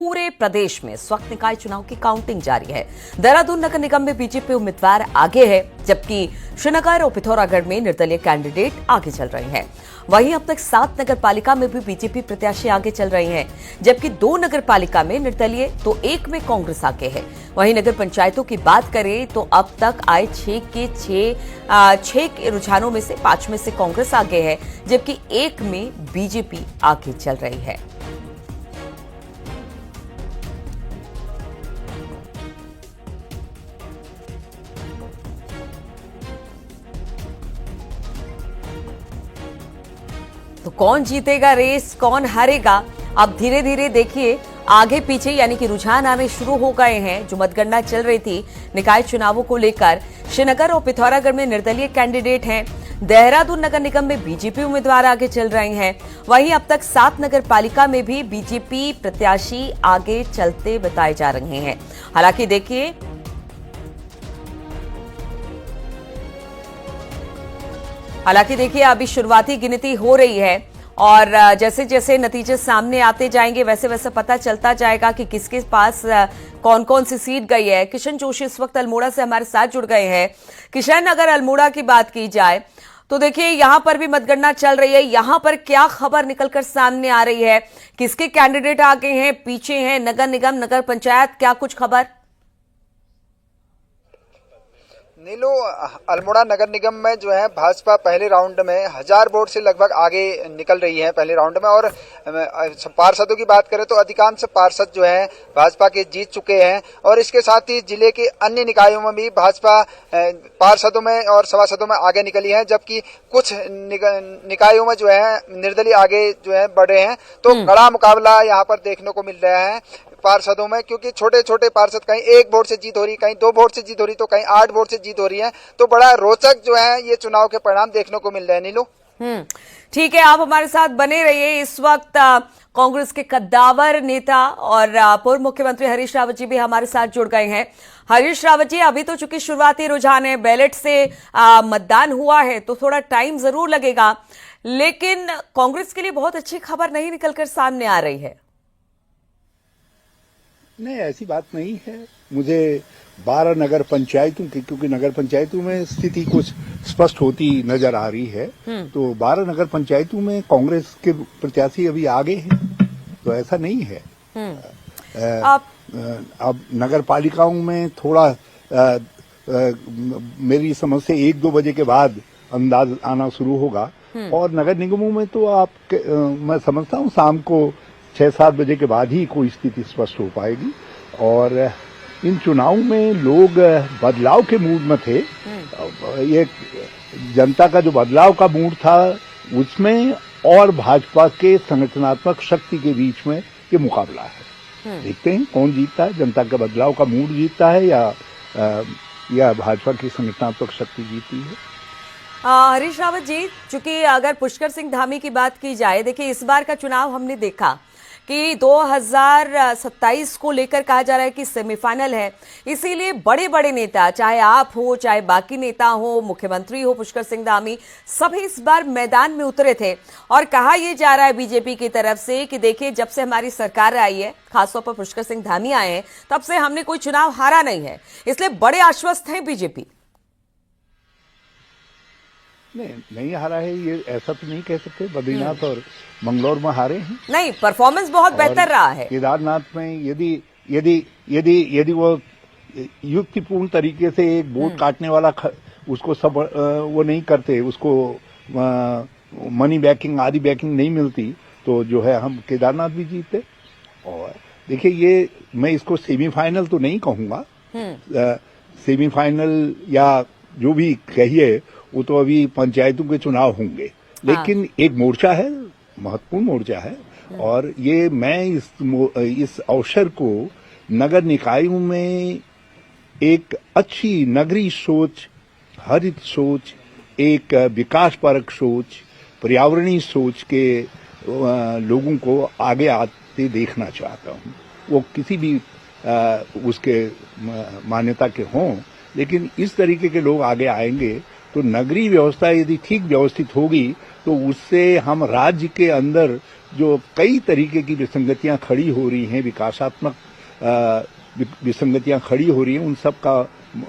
पूरे प्रदेश में इस वक्त निकाय चुनाव की काउंटिंग जारी है। देहरादून नगर निगम में बीजेपी उम्मीदवार आगे है, जबकि श्रीनगर और पिथौरागढ़ में निर्दलीय कैंडिडेट आगे चल रहे हैं। वहीं अब तक 7 नगर पालिका में भी बीजेपी प्रत्याशी आगे चल रहे हैं, जबकि 2 नगर पालिका में निर्दलीय तो 1 में कांग्रेस आगे है। वहीं नगर पंचायतों की बात करें तो अब तक आए 6 के रुझानों में से 5 में से कांग्रेस आगे है, जबकि 1 में बीजेपी आगे चल रही है। तो कौन जीतेगा रेस, कौन हारेगा, अब धीरे धीरे देखिए आगे पीछे यानी कि रुझान आने शुरू हो गए हैं। जो मतगणना चल रही थी निकाय चुनावों को लेकर, श्रीनगर और पिथौरागढ़ में निर्दलीय कैंडिडेट हैं। देहरादून नगर निगम में बीजेपी उम्मीदवार आगे चल रहे हैं। वहीं अब तक 7 नगर पालिका में भी बीजेपी प्रत्याशी आगे चलते बताए जा रहे हैं। हालांकि देखिए अभी शुरुआती गिनती हो रही है और जैसे जैसे नतीजे सामने आते जाएंगे वैसे वैसे पता चलता जाएगा कि किसके पास कौन कौन सी सीट गई है। किशन जोशी इस वक्त अल्मोड़ा से हमारे साथ जुड़ गए हैं। किशन, अगर अल्मोड़ा की बात की जाए तो देखिए यहां पर भी मतगणना चल रही है, यहां पर क्या खबर निकलकर सामने आ रही है, किसके कैंडिडेट आगे हैं, पीछे हैं, नगर निगम, नगर पंचायत, क्या कुछ खबर? नीलू, अल्मोड़ा नगर निगम में जो है भाजपा पहले राउंड में 1000 वोट से लगभग आगे निकल रही है पहले राउंड में। और पार्षदों की बात करें तो अधिकांश पार्षद जो है भाजपा के जीत चुके हैं। और इसके साथ ही जिले के अन्य निकायों में भी भाजपा पार्षदों में और सभासदों में आगे निकली है, जबकि कुछ निकायों में जो है निर्दलीय आगे जो है बढ़ रहे हैं। तो कड़ा मुकाबला यहाँ पर देखने को मिल रहा है पार्षदों में, क्योंकि छोटे छोटे पार्षद कहीं 1 वोट से जीत हो रही, कहीं 2 वोट से जीत हो रही, तो कहीं 8 वोट से जीत हो रही है। तो बड़ा रोचक जो है ये चुनाव के परिणाम देखने को मिल रहे हैं। नीलू, ठीक है, आप हमारे साथ बने रहिए। इस वक्त कांग्रेस के कद्दावर नेता और पूर्व मुख्यमंत्री हरीश रावत जी भी हमारे साथ जुड़ गए हैं। हरीश रावत जी, अभी तो चूंकि शुरुआती रुझान है, बैलेट से मतदान हुआ है तो थोड़ा टाइम जरूर लगेगा, लेकिन कांग्रेस के लिए बहुत अच्छी खबर नहीं निकलकर सामने आ रही है। नहीं, ऐसी बात नहीं है। मुझे 12 नगर पंचायतों की, क्योंकि नगर पंचायतों में स्थिति कुछ स्पष्ट होती नजर आ रही है, तो 12 नगर पंचायतों में कांग्रेस के प्रत्याशी अभी आगे हैं, तो ऐसा नहीं है। अब नगर पालिकाओं में थोड़ा मेरी समझ से 1-2 बजे के बाद अंदाज आना शुरू होगा। और नगर निगमों में तो मैं समझता हूँ शाम को 6-7 बजे के बाद ही कोई स्थिति स्पष्ट हो पाएगी। और इन चुनाव में लोग बदलाव के मूड में थे। ये जनता का जो बदलाव का मूड था उसमें और भाजपा के संगठनात्मक शक्ति के बीच में ये मुकाबला है। देखते हैं कौन जीतता है, जनता का बदलाव का मूड जीतता है या भाजपा की संगठनात्मक शक्ति जीतती है। हरीश रावत जी, चूंकि अगर पुष्कर सिंह धामी की बात की जाए, देखिए इस बार का चुनाव हमने देखा कि 2027 को लेकर कहा जा रहा है कि सेमीफाइनल है, इसीलिए बड़े बड़े नेता, चाहे आप हो चाहे बाकी नेता हो, मुख्यमंत्री हो पुष्कर सिंह धामी, सभी इस बार मैदान में उतरे थे। और कहा यह जा रहा है बीजेपी की तरफ से कि देखिए जब से हमारी सरकार आई है, खासतौर पर पुष्कर सिंह धामी आए हैं, तब से हमने कोई चुनाव हारा नहीं है, इसलिए बड़े आश्वस्त हैं बीजेपी। नहीं हारा है, ये ऐसा तो नहीं कह सकते। बद्रीनाथ और मंगलौर में हारे हैं। नहीं, परफॉर्मेंस बहुत बेहतर रहा है। केदारनाथ में यदि वो युक्तिपूर्ण तरीके से एक वोट काटने वाला उसको सब वो नहीं करते, उसको मनी बैकिंग आदि बैकिंग नहीं मिलती, तो जो है हम केदारनाथ भी जीते। और देखिए ये मैं इसको सेमीफाइनल तो नहीं कहूंगा, सेमीफाइनल या जो भी कहिए, वो तो अभी पंचायतों के चुनाव होंगे। लेकिन एक मोर्चा है, महत्वपूर्ण मोर्चा है, और ये मैं इस अवसर को नगर निकायों में एक अच्छी नगरीय सोच, हरित सोच, एक विकास परक सोच, पर्यावरणीय सोच के लोगों को आगे आते देखना चाहता हूँ। वो किसी भी उसके मान्यता के हों, लेकिन इस तरीके के लोग आगे आएंगे तो नगरीय व्यवस्था यदि ठीक व्यवस्थित होगी तो उससे हम राज्य के अंदर जो कई तरीके की विसंगतियां खड़ी हो रही हैं, विकासात्मक विसंगतियां खड़ी हो रही हैं, उन सब का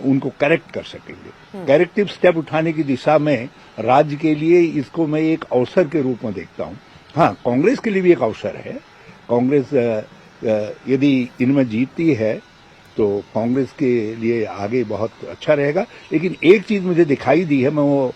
उनको करेक्ट कर सकेंगे। करेक्टिव स्टेप उठाने की दिशा में राज्य के लिए इसको मैं एक अवसर के रूप में देखता हूं। हाँ, कांग्रेस के लिए भी एक अवसर है। कांग्रेस यदि इनमें जीतती है तो कांग्रेस के लिए आगे बहुत अच्छा रहेगा। लेकिन एक चीज मुझे दिखाई दी है, मैं वो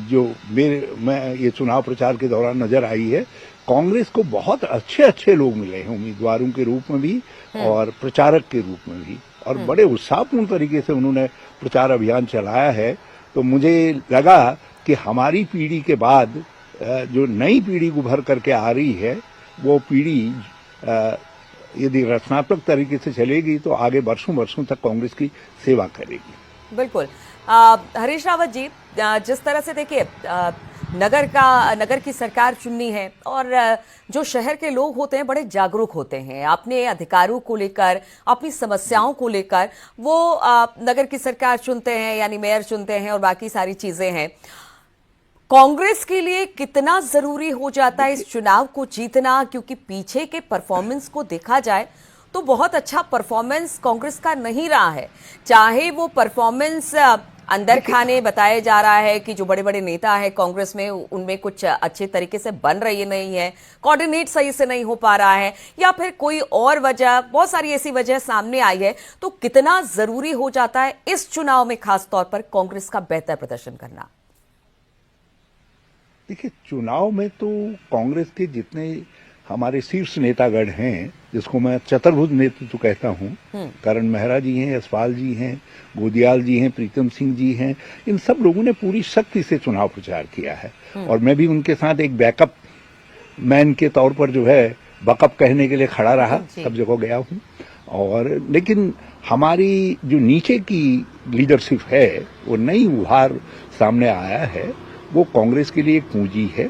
जो मैं ये चुनाव प्रचार के दौरान नजर आई है, कांग्रेस को बहुत अच्छे अच्छे लोग मिले हैं उम्मीदवारों के रूप में भी और प्रचारक के रूप में भी, और बड़े उत्साहपूर्ण तरीके से उन्होंने प्रचार अभियान चलाया है। तो मुझे लगा कि हमारी पीढ़ी के बाद जो नई पीढ़ी उभर करके आ रही है, वो पीढ़ी यदि रचनात्मक तरीके से चलेगी तो आगे वर्षों वर्षों तक कांग्रेस की सेवा करेगी। बिल्कुल। हरीश रावत जी, जिस तरह से देखिए नगर की सरकार चुननी है और जो शहर के लोग होते हैं बड़े जागरूक होते हैं अपने अधिकारों को लेकर, अपनी समस्याओं को लेकर, वो नगर की सरकार चुनते हैं, यानी मेयर चुनते हैं और बाकी सारी चीजें हैं। कांग्रेस के लिए कितना जरूरी हो जाता है इस चुनाव को जीतना, क्योंकि पीछे के परफॉर्मेंस को देखा जाए तो बहुत अच्छा परफॉर्मेंस कांग्रेस का नहीं रहा है। चाहे वो परफॉर्मेंस अंदर खाने बताया जा रहा है कि जो बड़े बड़े नेता है कांग्रेस में उनमें कुछ अच्छे तरीके से बन रही नहीं है, कोऑर्डिनेट सही से नहीं हो पा रहा है, या फिर कोई और वजह, बहुत सारी ऐसी वजह सामने आई है, तो कितना जरूरी हो जाता है इस चुनाव में खास तौर पर कांग्रेस का बेहतर प्रदर्शन करना? देखिए, चुनाव में तो कांग्रेस के जितने हमारे शीर्ष नेतागण हैं, जिसको मैं चतुर्भुज नेतृत्व कहता हूं, करण मेहरा जी हैं, यशपाल जी हैं, गोदियाल जी हैं, प्रीतम सिंह जी हैं, इन सब लोगों ने पूरी शक्ति से चुनाव प्रचार किया है। और मैं भी उनके साथ एक बैकअप मैन के तौर पर जो है बकअप कहने के लिए खड़ा रहा, सब जगह गया हूं। और लेकिन हमारी जो नीचे की लीडरशिप है, वो नई उभार सामने आया है, वो कांग्रेस के लिए एक पूंजी है।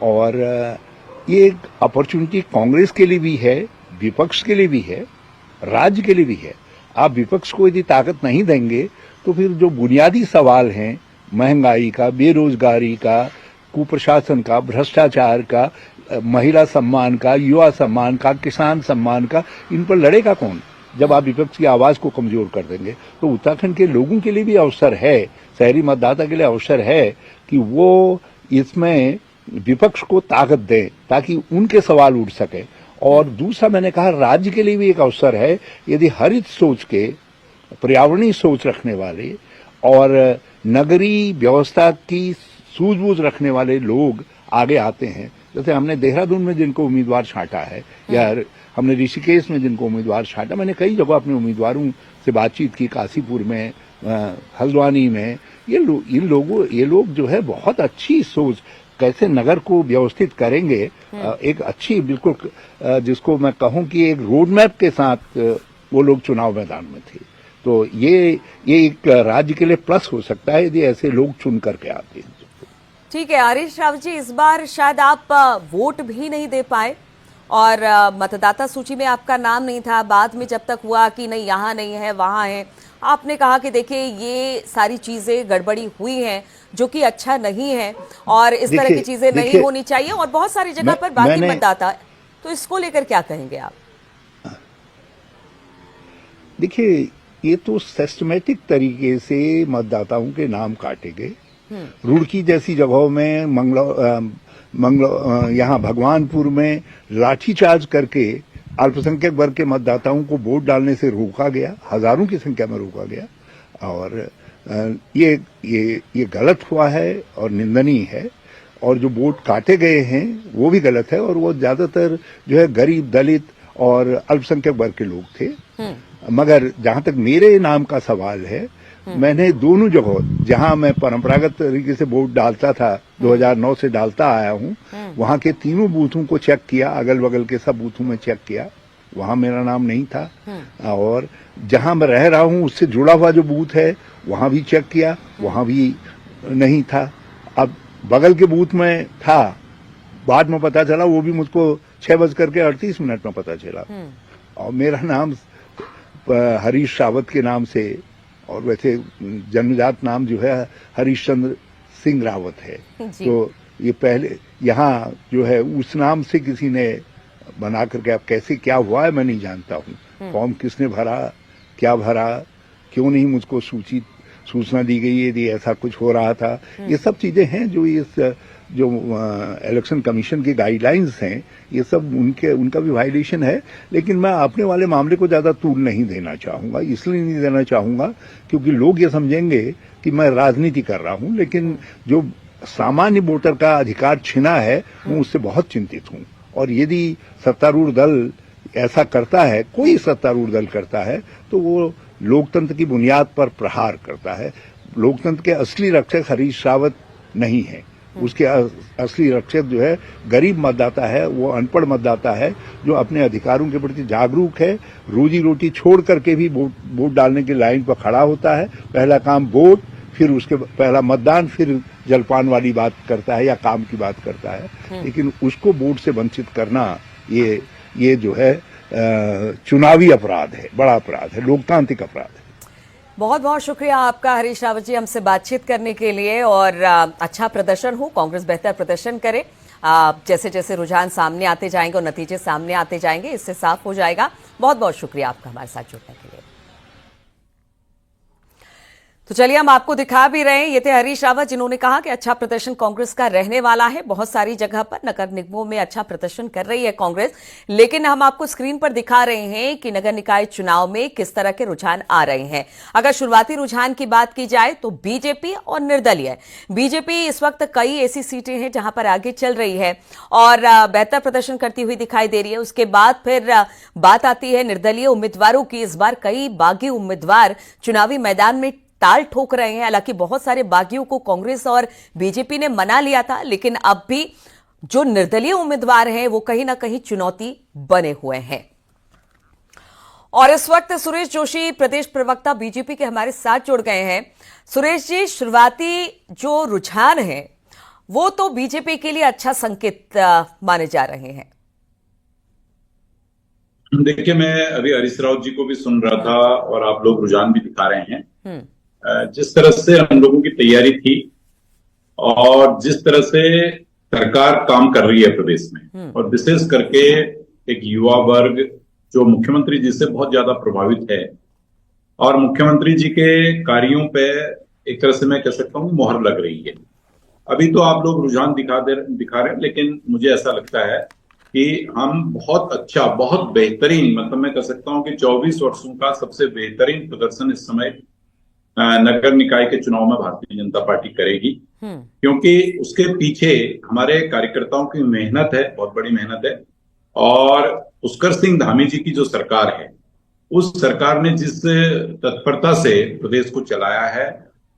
और ये एक अपॉर्चुनिटी कांग्रेस के लिए भी है, विपक्ष के लिए भी है, राज्य के लिए भी है। आप विपक्ष को यदि ताकत नहीं देंगे तो फिर जो बुनियादी सवाल हैं, महंगाई का, बेरोजगारी का, कुप्रशासन का, भ्रष्टाचार का, महिला सम्मान का, युवा सम्मान का, किसान सम्मान का, इन पर लड़ेगा कौन जब आप विपक्ष की आवाज को कमजोर कर देंगे? तो उत्तराखंड के लोगों के लिए भी अवसर है, शहरी मतदाता के लिए अवसर है कि वो इसमें विपक्ष को ताकत दें ताकि उनके सवाल उठ सके। और दूसरा, मैंने कहा, राज्य के लिए भी एक अवसर है, यदि हरित सोच के, पर्यावरणीय सोच रखने वाले और नगरीय व्यवस्था की सूझबूझ रखने वाले लोग आगे आते हैं। जैसे हमने देहरादून में जिनको उम्मीदवार छांटा है, या हमने ऋषिकेश में जिनको उम्मीदवार छांटा, मैंने कई जगह अपने उम्मीदवारों से बातचीत की, काशीपुर में, हल्द्वानी में। ये लोग जो है बहुत अच्छी सोच, कैसे नगर को व्यवस्थित करेंगे, एक अच्छी, बिल्कुल जिसको मैं कहूं कि एक रोड मैप के साथ वो लोग चुनाव मैदान में थे। तो ये एक राज्य के लिए प्लस हो सकता है यदि ऐसे लोग चुन करके आते हैं। ठीक है हरीश रावत जी, इस बार शायद आप वोट भी नहीं दे पाए और मतदाता सूची में आपका नाम नहीं था। बाद में जब तक हुआ कि नहीं, यहाँ नहीं है, वहाँ है, आपने कहा कि देखिए ये सारी चीजें गड़बड़ी हुई हैं, जो कि अच्छा नहीं है और इस तरह की चीजें नहीं होनी चाहिए, और बहुत सारी जगह पर बाकी मतदाता, तो इसको लेकर क्या कहेंगे आप? देखिए, ये तो सिस्टमेटिक तरीके से मतदाताओं के नाम काटे गए। रुड़की जैसी जगहों में, यहाँ भगवानपुर में लाठीचार्ज करके अल्पसंख्यक वर्ग के मतदाताओं को वोट डालने से रोका गया, हजारों की संख्या में रोका गया। और ये गलत हुआ है और निंदनीय है। और जो वोट काटे गए हैं वो भी गलत है, और वो ज्यादातर जो है गरीब, दलित और अल्पसंख्यक वर्ग के लोग थे। मगर जहां तक मेरे नाम का सवाल है, मैंने दोनों जगह जहां मैं परंपरागत तरीके से वोट डालता था, 2009 से डालता आया हूं, वहां के तीनों बूथों को चेक किया, अगल बगल के सब बूथों में चेक किया, वहां मेरा नाम नहीं था। और जहां मैं रह रहा हूं उससे जुड़ा हुआ जो बूथ है वहां भी चेक किया, वहां भी नहीं था। अब बगल के बूथ में था, बाद में पता चला, वो भी मुझको 6:38 में पता चला, और मेरा नाम हरीश रावत के नाम से और वैसे जन्मजात नाम जो है हरीशचंद्र सिंह रावत है। तो ये पहले यहाँ जो है उस नाम से किसी ने बना करके, अब कैसे क्या हुआ है मैं नहीं जानता हूँ। फॉर्म किसने भरा, क्या भरा, क्यों नहीं मुझको सूचना दी गई यदि ऐसा कुछ हो रहा था। ये सब चीजें हैं जो जो इलेक्शन कमीशन की गाइडलाइंस हैं, ये सब उनका भी वायलेशन है। लेकिन मैं अपने वाले मामले को ज्यादा तूल नहीं देना चाहूंगा, इसलिए नहीं देना चाहूंगा क्योंकि लोग ये समझेंगे कि मैं राजनीति कर रहा हूं, लेकिन जो सामान्य वोटर का अधिकार छिना है मैं उससे बहुत चिंतित हूं। और यदि सत्तारूढ़ दल ऐसा करता है, कोई सत्तारूढ़ दल करता है, तो वो लोकतंत्र की बुनियाद पर प्रहार करता है। लोकतंत्र के असली रक्षक हरीश रावत नहीं है, उसके असली रक्षक जो है गरीब मतदाता है, वो अनपढ़ मतदाता है जो अपने अधिकारों के प्रति जागरूक है, रोजी रोटी छोड़ करके भी वोट डालने की लाइन पर खड़ा होता है। पहला काम वोट, फिर उसके पहला मतदान, फिर जलपान वाली बात करता है या काम की बात करता है। लेकिन उसको वोट से वंचित करना ये जो है चुनावी अपराध है, बड़ा अपराध है, लोकतांत्रिक अपराध है। बहुत बहुत शुक्रिया आपका हरीश रावत जी हमसे बातचीत करने के लिए। और अच्छा प्रदर्शन हो, कांग्रेस बेहतर प्रदर्शन करे। जैसे जैसे रुझान सामने आते जाएंगे और नतीजे सामने आते जाएंगे, इससे साफ हो जाएगा। बहुत बहुत शुक्रिया आपका हमारे साथ जुड़ने के लिए। तो चलिए हम आपको दिखा भी रहे हैं, ये थे हरीश रावत जिन्होंने कहा कि अच्छा प्रदर्शन कांग्रेस का रहने वाला है। बहुत सारी जगह पर नगर निगमों में अच्छा प्रदर्शन कर रही है कांग्रेस, लेकिन हम आपको स्क्रीन पर दिखा रहे हैं कि नगर निकाय चुनाव में किस तरह के रुझान आ रहे हैं। अगर शुरुआती रुझान की बात की जाए तो बीजेपी और निर्दलीय, बीजेपी इस वक्त कई ऐसी सीटें हैं जहां पर आगे चल रही है और बेहतर प्रदर्शन करती हुई दिखाई दे रही है। उसके बाद फिर बात आती है निर्दलीय उम्मीदवारों की। इस बार कई बागी उम्मीदवार चुनावी मैदान में ताल ठोक रहे हैं। हालांकि बहुत सारे बागियों को कांग्रेस और बीजेपी ने मना लिया था, लेकिन अब भी जो निर्दलीय उम्मीदवार हैं वो कहीं ना कहीं चुनौती बने हुए हैं। और इस वक्त सुरेश जोशी प्रदेश प्रवक्ता बीजेपी के हमारे साथ जुड़ गए हैं। सुरेश जी, शुरुआती जो रुझान है वो तो बीजेपी के लिए अच्छा संकेत माने जा रहे हैं। देखिए, मैं अभी हरीश रावत जी को भी सुन रहा था और आप लोग रुझान भी दिखा रहे हैं। जिस तरह से हम लोगों की तैयारी थी और जिस तरह से सरकार काम कर रही है प्रदेश में, और विशेष करके एक युवा वर्ग जो मुख्यमंत्री जी से बहुत ज्यादा प्रभावित है और मुख्यमंत्री जी के कार्यों पे एक तरह से मैं कह सकता हूँ मोहर लग रही है। अभी तो आप लोग रुझान दिखा रहे हैं, लेकिन मुझे ऐसा लगता है कि हम बहुत अच्छा, बहुत बेहतरीन, मतलब मैं कह सकता हूं कि 24 वर्षों का सबसे बेहतरीन प्रदर्शन इस समय नगर निकाय के चुनाव में भारतीय जनता पार्टी करेगी, क्योंकि उसके पीछे हमारे कार्यकर्ताओं की मेहनत है, बहुत बड़ी मेहनत है। और पुष्कर सिंह धामी जी की जो सरकार है, उस सरकार ने जिस तत्परता से प्रदेश को चलाया है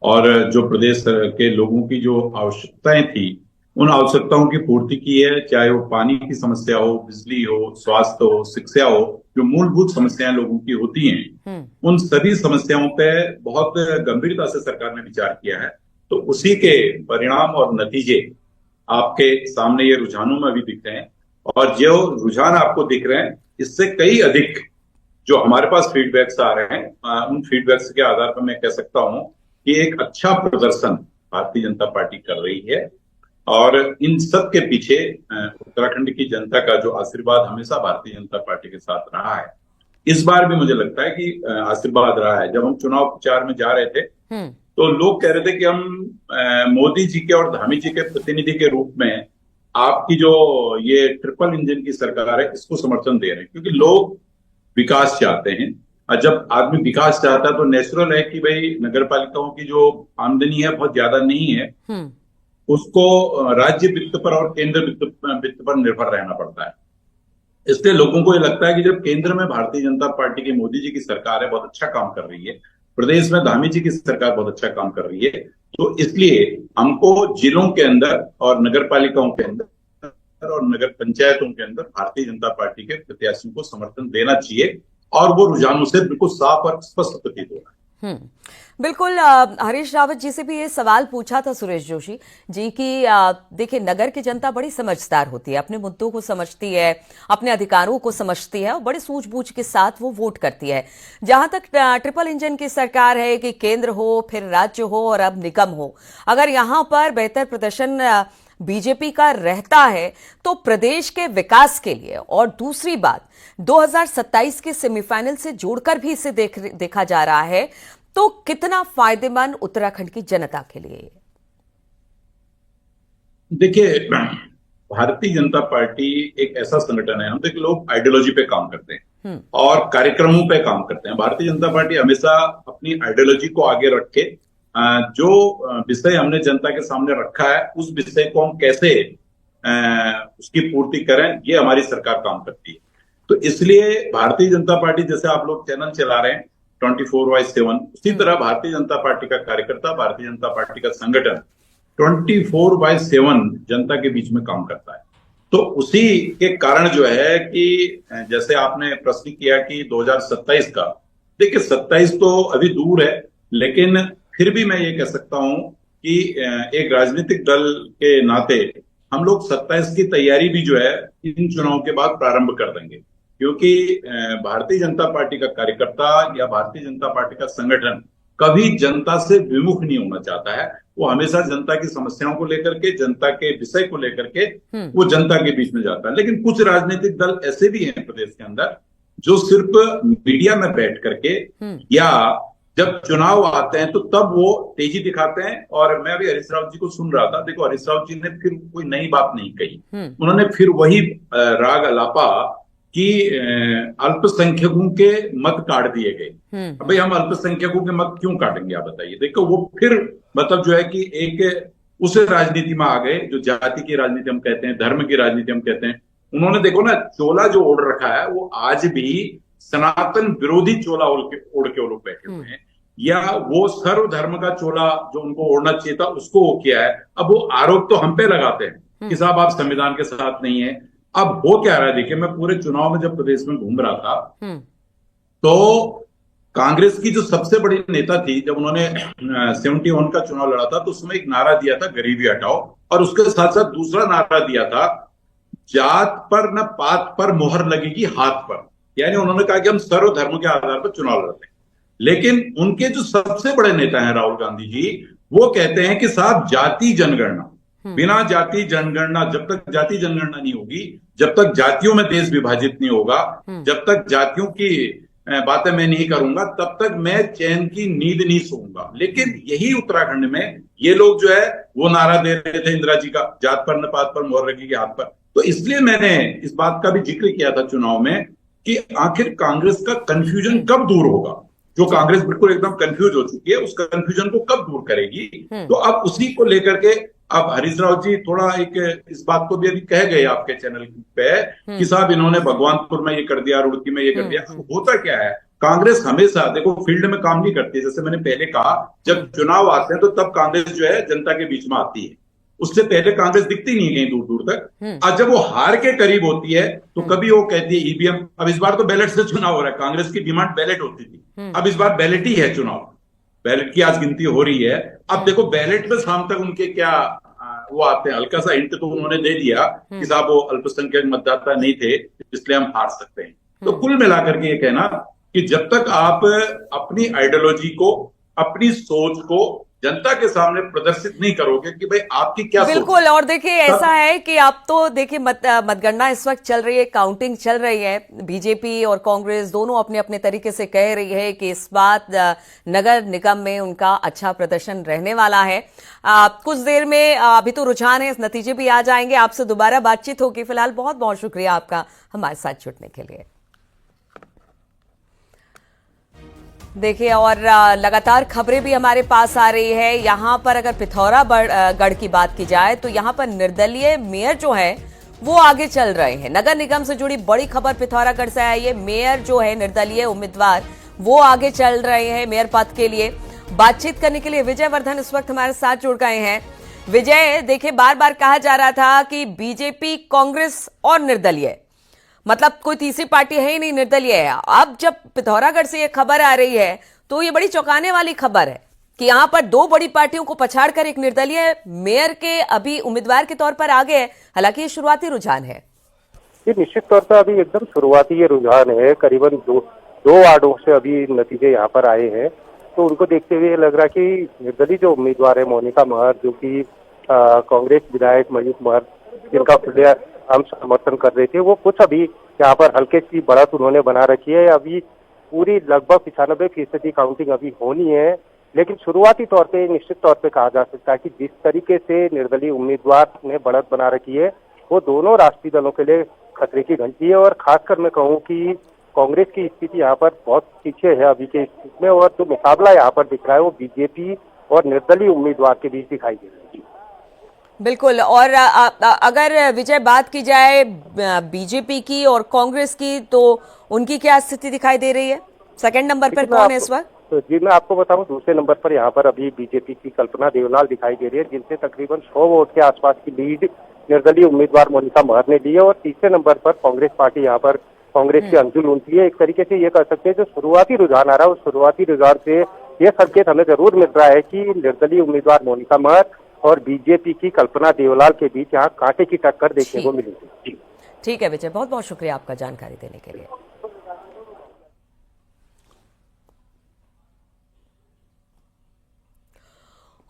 और जो प्रदेश के लोगों की जो आवश्यकताएं थी उन आवश्यकताओं की पूर्ति की है, चाहे वो पानी की समस्या हो, बिजली हो, स्वास्थ्य हो, शिक्षा हो, जो मूलभूत समस्याएं लोगों की होती हैं, उन सभी समस्याओं पे बहुत गंभीरता से सरकार ने विचार किया है। तो उसी के परिणाम और नतीजे आपके सामने ये रुझानों में भी दिख रहे हैं। और जो रुझान आपको दिख रहे हैं, इससे कई अधिक जो हमारे पास फीडबैक्स आ रहे हैं, उन फीडबैक्स के आधार पर मैं कह सकता हूं कि एक अच्छा प्रदर्शन भारतीय जनता पार्टी कर रही है। और इन सब के पीछे उत्तराखंड की जनता का जो आशीर्वाद हमेशा भारतीय जनता पार्टी के साथ रहा है, इस बार भी मुझे लगता है कि आशीर्वाद रहा है। जब हम चुनाव प्रचार में जा रहे थे तो लोग कह रहे थे कि हम मोदी जी के और धामी जी के प्रतिनिधि के रूप में आपकी जो ये ट्रिपल इंजन की सरकार है इसको समर्थन दे रहे हैं, क्योंकि लोग विकास चाहते हैं। और जब आदमी विकास चाहता है तो नेचुरल है कि भाई नगर पालिकाओं की जो आमदनी है बहुत ज्यादा नहीं है, उसको राज्य वित्त पर और केंद्र वित्त पर निर्भर रहना पड़ता है। इसलिए लोगों को ये लगता है कि जब केंद्र में भारतीय जनता पार्टी की मोदी जी की सरकार है, बहुत अच्छा काम कर रही है, प्रदेश में धामी जी की सरकार बहुत अच्छा काम कर रही है, तो इसलिए हमको जिलों के अंदर और नगर पालिकाओं के अंदर और नगर पंचायतों के अंदर भारतीय जनता पार्टी के प्रत्याशियों को समर्थन देना चाहिए। और वो रुझानों से बिल्कुल साफ और स्पष्ट प्रतीत हो रहा है। बिल्कुल। हरीश रावत जी से भी ये सवाल पूछा था सुरेश जोशी जी की देखिए, नगर की जनता बड़ी समझदार होती है, अपने मुद्दों को समझती है, अपने अधिकारों को समझती है और बड़ी सूझबूझ के साथ वो वोट करती है। जहां तक ट्रिपल इंजन की सरकार है कि केंद्र हो, फिर राज्य हो और अब निगम हो, अगर यहां पर बेहतर प्रदर्शन बीजेपी का रहता है तो प्रदेश के विकास के लिए, और दूसरी बात 2027 के सेमीफाइनल से जोड़कर भी इसे देखा जा रहा है, तो कितना फायदेमंद उत्तराखंड की जनता के लिए? देखिए, भारतीय जनता पार्टी एक ऐसा संगठन है, हम देखिए लोग आइडियोलॉजी पे काम करते हैं और कार्यक्रमों पे काम करते हैं। भारतीय जनता पार्टी हमेशा अपनी आइडियोलॉजी को आगे रख के जो विषय हमने जनता के सामने रखा है उस विषय को हम कैसे उसकी पूर्ति करें, ये हमारी सरकार काम करती है। तो इसलिए भारतीय जनता पार्टी, जैसे आप लोग चैनल चला रहे हैं 24/7, उसी तरह भारतीय जनता पार्टी का कार्यकर्ता, भारतीय जनता पार्टी का संगठन 24/7 जनता के बीच में काम करता है। तो उसी के कारण जो है कि जैसे आपने प्रश्न किया कि 2027 का, देखिए 27 तो अभी दूर है, लेकिन फिर भी मैं ये कह सकता हूं कि एक राजनीतिक दल के नाते हम लोग 27 की तैयारी भी जो है इन चुनाव के बाद प्रारंभ कर देंगे, क्योंकि भारतीय जनता पार्टी का कार्यकर्ता या भारतीय जनता पार्टी का संगठन कभी जनता से विमुख नहीं होना चाहता है। वो हमेशा जनता की समस्याओं को लेकर के, जनता के विषय को लेकर के वो जनता के बीच में जाता है। लेकिन कुछ राजनीतिक दल ऐसे भी हैं प्रदेश के अंदर जो सिर्फ मीडिया में बैठ करके या जब चुनाव आते हैं तो तब वो तेजी दिखाते हैं। और मैं अभी हरीश रावत जी को सुन रहा था, देखो हरीश रावत जी ने फिर कोई नई बात नहीं कही, उन्होंने फिर वही राग अलापा कि अल्पसंख्यकों के मत काट दिए गए। भाई हम अल्पसंख्यकों के मत क्यों काटेंगे आप बताइए। देखो वो फिर मतलब जो है कि एक उस राजनीति में आ गए जो जाति की राजनीति हम कहते हैं, धर्म की राजनीति हम कहते हैं। उन्होंने देखो ना, चोला जो ओढ़ रखा है वो आज भी सनातन विरोधी चोला ओढ़ के वो लोग बैठे हुए हैं, या वो सर्वधर्म का चोला जो उनको ओढ़ना चाहिए था उसको वो किया है। अब वो आरोप तो हम पे लगाते हैं कि साहब आप संविधान के साथ नहीं है। अब हो क्या रहा है, देखिए मैं पूरे चुनाव में जब प्रदेश में घूम रहा था तो कांग्रेस की जो सबसे बड़ी नेता थी, जब उन्होंने 71 का चुनाव लड़ा था तो उसमें एक नारा दिया था गरीबी हटाओ, और उसके साथ साथ दूसरा नारा दिया था जात पर न पात पर मोहर लगेगी हाथ पर। यानी उन्होंने कहा कि हम सर्वधर्म के आधार पर चुनाव लड़ते हैं। लेकिन उनके जो सबसे बड़े नेता हैं राहुल गांधी जी, वो कहते हैं कि साहब जाति जनगणना, बिना जाति जनगणना, जब तक जाति जनगणना नहीं होगी, जब तक जातियों में देश विभाजित नहीं होगा, जब तक जातियों की बातें मैं नहीं करूंगा, तब तक मैं चैन की नींद नहीं सोऊंगा। लेकिन यही उत्तराखंड में ये लोग जो है वो नारा दे रहे थे इंदिरा जी का, जात पर न पात पर मोहर लगेगी हाथ पर। तो इसलिए मैंने इस बात का भी जिक्र किया था चुनाव में कि आखिर कांग्रेस का कंफ्यूजन कब दूर होगा। जो कांग्रेस बिल्कुल एकदम कंफ्यूज हो चुकी है, उस कंफ्यूजन को कब दूर करेगी। तो अब उसी को लेकर के अब हरीश रावत जी थोड़ा एक इस बात को भी अभी कह गए आपके चैनल पे कि साहब इन्होंने भगवानपुर में ये कर दिया, रुड़की में ये कर दिया। होता क्या है, कांग्रेस हमेशा देखो फील्ड में काम नहीं करती। जैसे मैंने पहले कहा, जब चुनाव आते हैं तो तब कांग्रेस जो है जनता के बीच में आती है, उससे पहले कांग्रेस दिखती नहीं है कहीं दूर दूर तक। आज जब वो हार के करीब होती है तो कभी वो कहती है ईवीएम। अब इस बार तो बैलेट से चुनाव हो रहा है, कांग्रेस की डिमांड बैलेट होती थी, अब इस बार बैलेट ही है चुनाव, बैलेट की आज गिनती हो रही है। अब देखो बैलेट में शाम तक उनके क्या वो आते हैं, हल्का सा हिंट तो उन्होंने दे दिया कि साहब वो अल्पसंख्यक मतदाता नहीं थे इसलिए हम हार सकते हैं। तो कुल मिलाकर के ये कहना कि जब तक आप अपनी आइडियोलॉजी को, अपनी सोच को जनता के सामने प्रदर्शित नहीं करोगे कि भाई आपकी क्या बिल्कुल। और देखिए ऐसा है कि आप तो देखिए मतगणना इस वक्त चल रही है, काउंटिंग चल रही है, बीजेपी और कांग्रेस दोनों अपने अपने तरीके से कह रही है कि इस बात नगर निगम में उनका अच्छा प्रदर्शन रहने वाला है। कुछ देर में अभी तो रुझान है, नतीजे भी आ जाएंगे, आपसे दोबारा बातचीत होगी। फिलहाल बहुत बहुत शुक्रिया आपका हमारे साथ जुड़ने के लिए। देखिए और लगातार खबरें भी हमारे पास आ रही है। यहां पर अगर पिथौरागढ़ की बात की जाए तो यहां पर निर्दलीय मेयर जो है वो आगे चल रहे हैं। नगर निगम से जुड़ी बड़ी खबर पिथौरागढ़ से आई है। मेयर जो है निर्दलीय उम्मीदवार वो आगे चल रहे हैं मेयर पद के लिए। बातचीत करने के लिए विजय वर्धन इस वक्त हमारे साथ जुड़ गए हैं। विजय, देखिए बार बार कहा जा रहा था कि बीजेपी, कांग्रेस और निर्दलीय, मतलब कोई तीसरी पार्टी है ही नहीं, निर्दलीय है। अब जब पिथौरागढ़ से ये खबर आ रही है तो ये बड़ी चौंकाने वाली खबर है कि यहां पर दो बड़ी पार्टियों को पछाड़कर एक निर्दलीय मेयर के अभी उम्मीदवार के तौर पर आगे है। हालांकि ये शुरुआती रुझान है। ये निश्चित तौर पर अभी एकदम शुरुआती ये रुझान है। करीबन दो वार्डों से अभी नतीजे यहाँ पर आए हैं, तो उनको देखते हुए लग रहा है कि निर्दलीय जो उम्मीदवार है मोनिका महर, जो कि कांग्रेस विधायक मयूख महर जिनका खुलेआम समर्थन कर रहे थे, वो कुछ अभी यहाँ पर हल्के सी बढ़त उन्होंने बना रखी है। अभी पूरी लगभग 95% काउंटिंग अभी होनी है, लेकिन शुरुआती तौर पे निश्चित तौर पे कहा जा सकता है कि जिस तरीके से निर्दलीय उम्मीदवार ने बढ़त बना रखी है, वो दोनों राष्ट्रीय दलों के लिए खतरे की घंटी है। और खासकर मैं कहूँ कि कांग्रेस की स्थिति यहाँ पर बहुत पीछे है अभी के स्थिति में, और जो मुकाबला यहाँ पर दिख रहा है वो बीजेपी और निर्दलीय उम्मीदवार के बीच दिखाई दे रहा है। बिल्कुल। और अगर विजय बात की जाए बीजेपी की और कांग्रेस की, तो उनकी क्या स्थिति दिखाई दे रही है? सेकंड नंबर पर कौन है इस वक्त? तो जी मैं आपको बताऊं, दूसरे नंबर पर यहाँ पर अभी बीजेपी की कल्पना देवलाल दिखाई दे रही है, जिनसे तकरीबन 100 वोट के आसपास की लीड निर्दलीय उम्मीदवार मोनिका महर ने ली है। और तीसरे नंबर पर कांग्रेस पार्टी यहाँ पर कांग्रेस की अंजुल लूंटी है। एक तरीके से ये कह सकते हैं जो शुरुआती रुझान आ रहा है, उस शुरुआती रुझान से ये संकेत हमें जरूर मिल रहा है कि निर्दलीय उम्मीदवार मोनिका महर और बीजेपी की कल्पना देवलाल के बीच यहाँ कांटे की टक्कर देखने को मिलेगी। ठीक है विजय, बहुत बहुत शुक्रिया आपका जानकारी देने के लिए।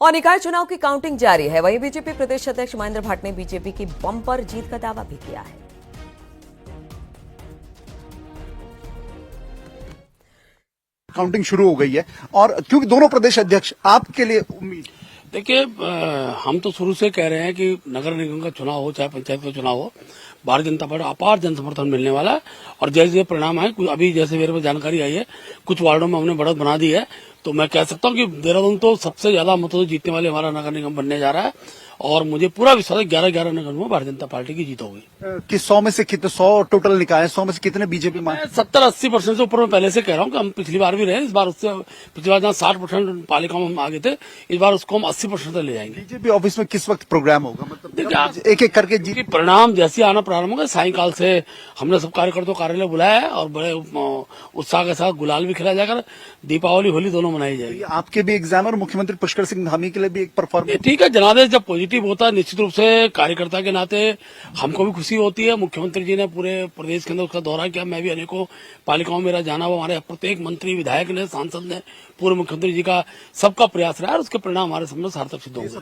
और निकाय चुनाव की काउंटिंग जारी है। वहीं बीजेपी प्रदेश अध्यक्ष महेंद्र भाट ने बीजेपी की बम्पर जीत का दावा भी किया है। काउंटिंग शुरू हो गई है, और क्योंकि दोनों प्रदेश अध्यक्ष, आपके लिए उम्मीद? देखिए, हम तो शुरू से कह रहे हैं कि नगर निगम का चुनाव हो चाहे पंचायत का चुनाव हो, भारतीय जनता पार्टी अपार जन समर्थन मिलने वाला है। और जैसे जैसे परिणाम आए, अभी जैसे मेरे पास जानकारी आई है, कुछ वार्डों में हमने बढ़त बना दी है, तो मैं कह सकता हूं कि देहरादून तो सबसे ज्यादा मतों से जीतने वाले हमारा नगर निगम बनने जा रहा है। और मुझे पूरा विश्वास है 11 नगर में भारतीय जनता पार्टी की जीत होगी। कि 100 में से कितने, 100 टोटल निकाय, 100 में से कितने बीजेपी मान? 70-80% से ऊपर मैं पहले से कह रहा हूँ कि हम पिछली बार भी रहे, इस बार उससे पिछली बार जहाँ 60% पालिकाओं में हम आगे थे, इस बार उसको हम 80% तक ले जाएंगे। बीजेपी ऑफिस में किस वक्त प्रोग्राम होगा? मतलब एक एक करके जी परिणाम जैसे आना प्रारंभ होगा, सायंकाल से हमने सब कार्यकर्ताओं को कार्यालय बुलाया है, और बड़े उत्साह के साथ गुलाल भी खिलाया जाकर दीपावली होली दोनों मनाई जाएगी। आपके भी एग्जाम और मुख्यमंत्री पुष्कर सिंह धामी के लिए भी एक परफॉर्मेंस। ठीक है, जनादेश जब पॉजिटिव होता है, निश्चित रूप से कार्यकर्ता के नाते हमको भी खुशी होती है। मुख्यमंत्री जी ने पूरे प्रदेश के अंदर उसका दौरा किया, मैं भी अनेकों पालिकाओं में मेरा जाना हुआ, हमारे प्रत्येक मंत्री, विधायक ने, सांसद ने, पूर्व मुख्यमंत्री जी का सबका प्रयास रहा है, और उसके परिणाम हमारे सामने सार्थक सिद्ध होंगे।